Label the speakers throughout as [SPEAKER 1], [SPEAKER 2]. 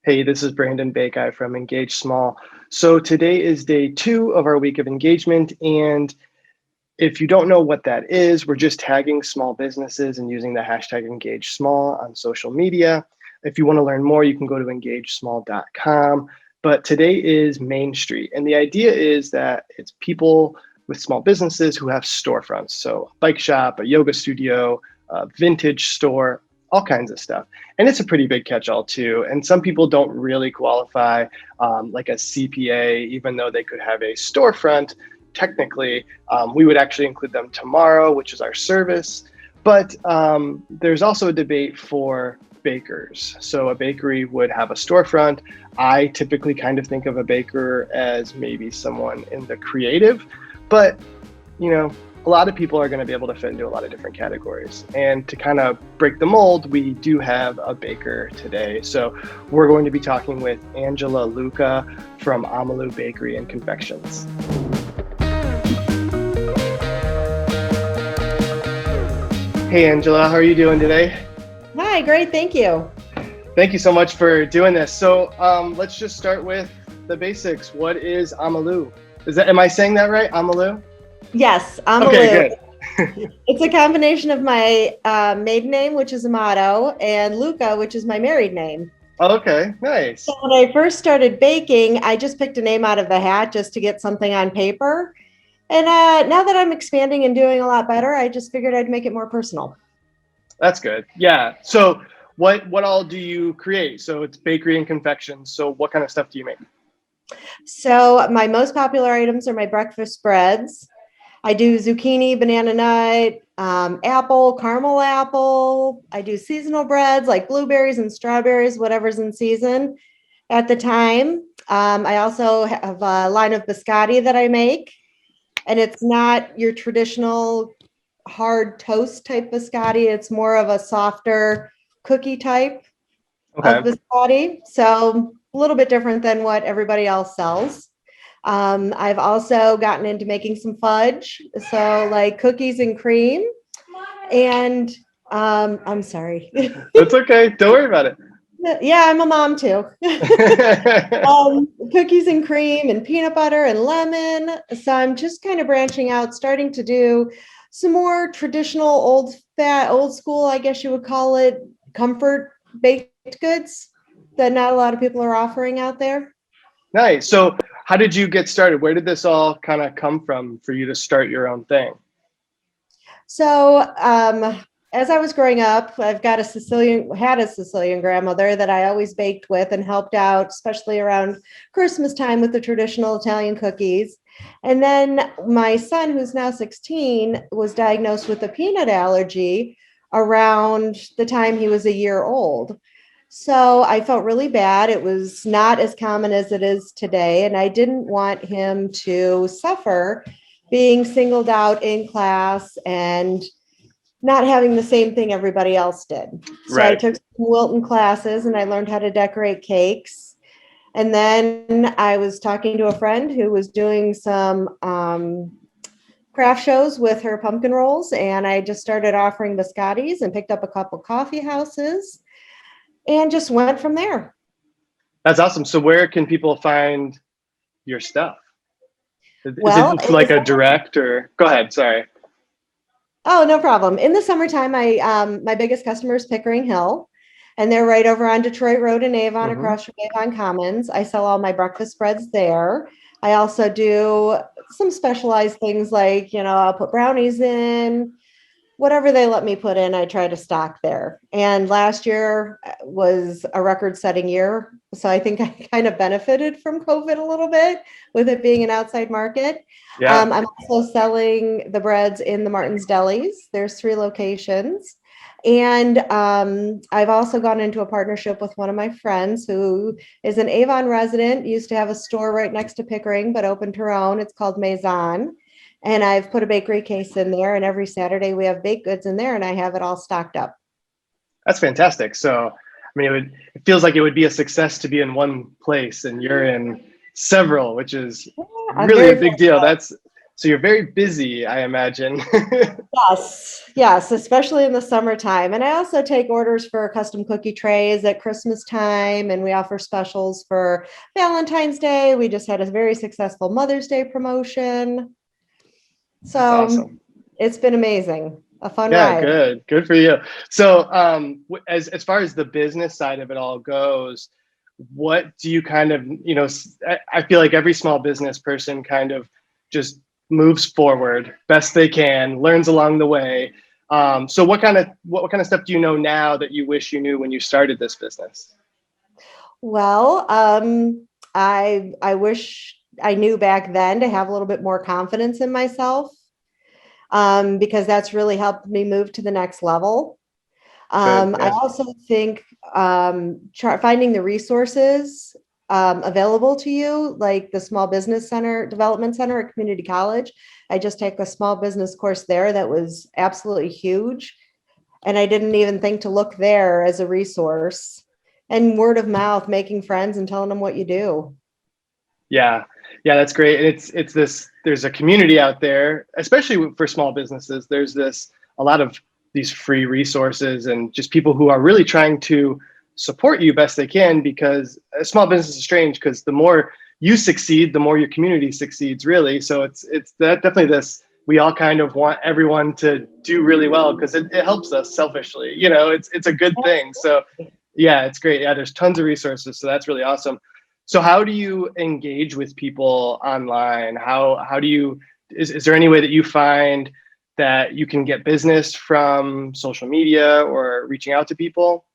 [SPEAKER 1] Hey, this is Brandon Bake from Engage Small. So today is day 2 of our week of engagement. And if you don't know what that is, we're just tagging small businesses and using the hashtag Engage Small on social media. If you want to learn more, you can go to engagesmall.com. But today is Main Street. And the idea is that it's people with small businesses who have storefronts. So a bike shop, a yoga studio, a vintage store, all kinds of stuff. And it's a pretty big catch-all too. And some people don't really qualify like a CPA, even though they could have a storefront. Technically, we would actually include them tomorrow, which is our service. But there's also a debate for bakers. So a bakery would have a storefront. I typically kind of think of a baker as maybe someone in the creative, but you know, a lot of people are going to be able to fit into a lot of different categories. And to kind of break the mold, we do have a baker today. So we're going to be talking with Angela Luca from Amalu Bakery and Confections. Hey, Angela, how are you doing today?
[SPEAKER 2] Hi, great, thank you.
[SPEAKER 1] Thank you so much for doing this. So let's just start with the basics. What is Amalu? Am I saying that right? Amalu?
[SPEAKER 2] Yes, Amalu.
[SPEAKER 1] Okay, good.
[SPEAKER 2] It's a combination of my maiden name, which is Amato, and Luca, which is my married name.
[SPEAKER 1] Okay, nice.
[SPEAKER 2] So when I first started baking, I just picked a name out of the hat just to get something on paper. And now that I'm expanding and doing a lot better, I just figured I'd make it more personal.
[SPEAKER 1] That's good. Yeah. So what all do you create? So it's bakery and confections. So what kind of stuff do you make?
[SPEAKER 2] So my most popular items are my breakfast breads. I do zucchini, banana nut, apple, caramel apple. I do seasonal breads like blueberries and strawberries, whatever's in season at the time. I also have a line of biscotti that I make, and it's not your traditional hard toast type biscotti. It's more of a softer cookie type of biscotti. So a little bit different than what everybody else sells. I've also gotten into making some fudge, so like cookies and cream. And I'm sorry.
[SPEAKER 1] That's okay. Don't worry about it.
[SPEAKER 2] Yeah, I'm a mom too. Cookies and cream and peanut butter and lemon. So I'm just kind of branching out, starting to do some more traditional old school, I guess you would call it, comfort baked goods that not a lot of people are offering out there.
[SPEAKER 1] Nice. So how did you get started? Where did this all kind of come from for you to start your own thing?
[SPEAKER 2] So as I was growing up, I've got had a Sicilian grandmother that I always baked with and helped out, especially around Christmas time with the traditional Italian cookies. And then my son, who's now 16, was diagnosed with a peanut allergy around the time he was a year old. So I felt really bad. It was not as common as it is today. And I didn't want him to suffer being singled out in class and not having the same thing everybody else did. So right. I took some Wilton classes and I learned how to decorate cakes. And then I was talking to a friend who was doing some craft shows with her pumpkin rolls. And I just started offering biscottis and picked up a couple coffee houses and just went from there.
[SPEAKER 1] That's awesome. So where can people find your stuff? Is it like a direct or go ahead, sorry.
[SPEAKER 2] Oh, no problem. In the summertime, my biggest customer is Pickering Hill, and they're right over on Detroit Road in Avon, across from Avon Commons. I sell all my breakfast breads there. I also do some specialized things like, I'll put brownies in, whatever they let me put in, I try to stock there. And last year was a record-setting year. So I think I kind of benefited from COVID a little bit with it being an outside market. Yeah. I'm also selling the breads in the Martin's Delis. There's 3 locations. And I've also gone into a partnership with one of my friends who is an Avon resident, used to have a store right next to Pickering, but opened her own. It's called Maison. And I've put a bakery case in there, and every Saturday we have baked goods in there, and I have it all stocked up.
[SPEAKER 1] That's fantastic. So, I mean, it feels like it would be a success to be in one place, and you're in several, which is really a big deal. So you're very busy, I imagine.
[SPEAKER 2] Yes, yes, especially in the summertime. And I also take orders for custom cookie trays at Christmas time, and we offer specials for Valentine's Day. We just had a very successful Mother's Day promotion.
[SPEAKER 1] That's
[SPEAKER 2] So
[SPEAKER 1] awesome.
[SPEAKER 2] it's been amazing, a fun
[SPEAKER 1] Yeah,
[SPEAKER 2] ride.
[SPEAKER 1] good for you. So, as far as the business side of it all goes, what do you kind of, I feel like every small business person kind of just moves forward best they can, learns along the way. So, what kind of stuff do you know now that you wish you knew when you started this business?
[SPEAKER 2] Well, I wish I knew back then to have a little bit more confidence in myself, because that's really helped me move to the next level.
[SPEAKER 1] Good,
[SPEAKER 2] I
[SPEAKER 1] yeah,
[SPEAKER 2] also think finding the resources available to you, like the Small Business Center Development Center at Community College. I just took a small business course there that was absolutely huge. And I didn't even think to look there as a resource. And word of mouth, making friends and telling them what you do.
[SPEAKER 1] yeah, yeah. That's great. And it's this. There's a community out there, especially for small businesses. There's this a lot of these free resources and just people who are really trying to support you best they can, because a small business is strange because the more you succeed, the more your community succeeds, really. So it's that definitely this. We all kind of want everyone to do really well because it helps us selfishly. It's a good thing. So yeah, it's great. Yeah, there's tons of resources. So that's really awesome. So how do you engage with people online? How do you, is there any way that you find that you can get business from social media or reaching out to people?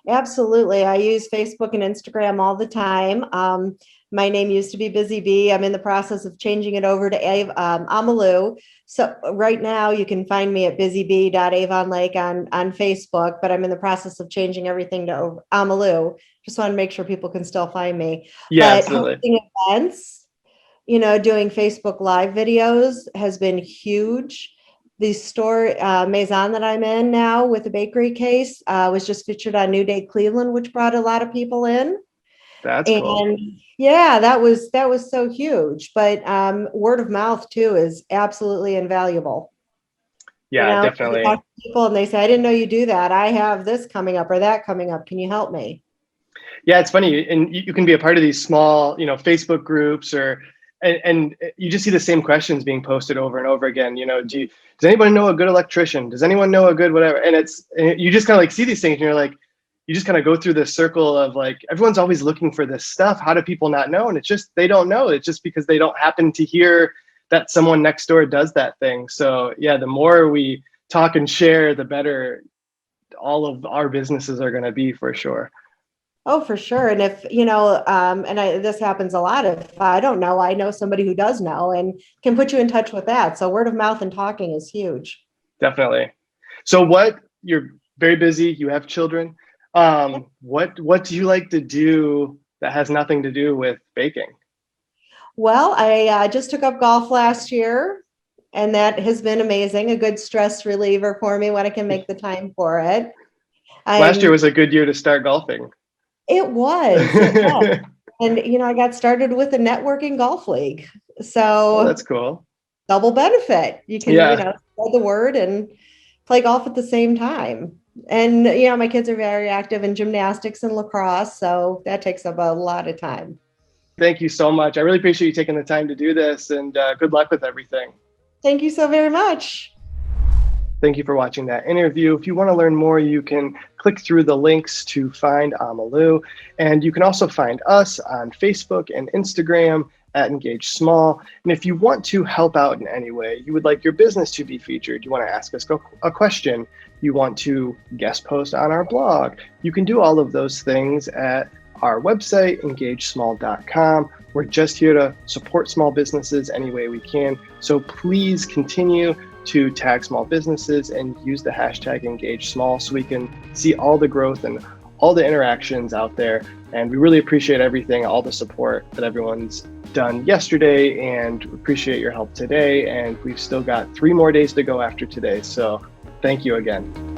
[SPEAKER 2] Absolutely. I use Facebook and Instagram all the time. My name used to be Busy Bee. I'm in the process of changing it over to Amalu. So right now you can find me at busybee.avonlake on Facebook, but I'm in the process of changing everything to Amalu. Just want to make sure people can still find me.
[SPEAKER 1] Yeah,
[SPEAKER 2] But
[SPEAKER 1] absolutely.
[SPEAKER 2] hosting events, doing Facebook Live videos has been huge. The store Maison that I'm in now with the bakery case was just featured on New Day Cleveland, which brought a lot of people in.
[SPEAKER 1] That's cool.
[SPEAKER 2] And yeah, that was so huge. But word of mouth too is absolutely invaluable.
[SPEAKER 1] Yeah,
[SPEAKER 2] You talk
[SPEAKER 1] definitely.
[SPEAKER 2] to people and they say, "I didn't know you do that. I have this coming up or that coming up. Can you help me?"
[SPEAKER 1] Yeah, it's funny, and you can be a part of these small, Facebook groups, and you just see the same questions being posted over and over again. Does anyone know a good electrician? Does anyone know a good whatever? And you just kind of like see these things, and you're like, you just kind of go through this circle of like everyone's always looking for this stuff. How do people not know? And it's just they don't know. It's just because they don't happen to hear that someone next door does that thing. So yeah, the more we talk and share, the better all of our businesses are going to be for sure.
[SPEAKER 2] Oh, for sure. And if, this happens a lot. If I don't know, I know somebody who does know and can put you in touch with that. So word of mouth and talking is huge.
[SPEAKER 1] Definitely. So you're very busy, you have children. What do you like to do that has nothing to do with baking?
[SPEAKER 2] Well, I just took up golf last year, and that has been amazing. A good stress reliever for me when I can make the time for it.
[SPEAKER 1] Last year
[SPEAKER 2] I'm,
[SPEAKER 1] was a good year to start golfing.
[SPEAKER 2] it was. And, I got started with a networking golf league.
[SPEAKER 1] Oh, that's
[SPEAKER 2] So
[SPEAKER 1] cool.
[SPEAKER 2] double benefit. You can,
[SPEAKER 1] Yeah,
[SPEAKER 2] spread the word and play golf at the same time. And, my kids are very active in gymnastics and lacrosse. So that takes up a lot of time.
[SPEAKER 1] thank you so much. I really appreciate you taking the time to do this, and good luck with everything.
[SPEAKER 2] Thank you so very much.
[SPEAKER 1] Thank you for watching that interview. If you want to learn more, you can click through the links to find Amalu. And you can also find us on Facebook and Instagram at Engage Small. And if you want to help out in any way, you would like your business to be featured, you want to ask us a question, you want to guest post on our blog, you can do all of those things at our website, engagesmall.com. We're just here to support small businesses any way we can. So please continue to tag small businesses and use the hashtag #EngageSmall so we can see all the growth and all the interactions out there. And we really appreciate everything, all the support that everyone's done yesterday, and appreciate your help today. And we've still got 3 more days to go after today. So thank you again.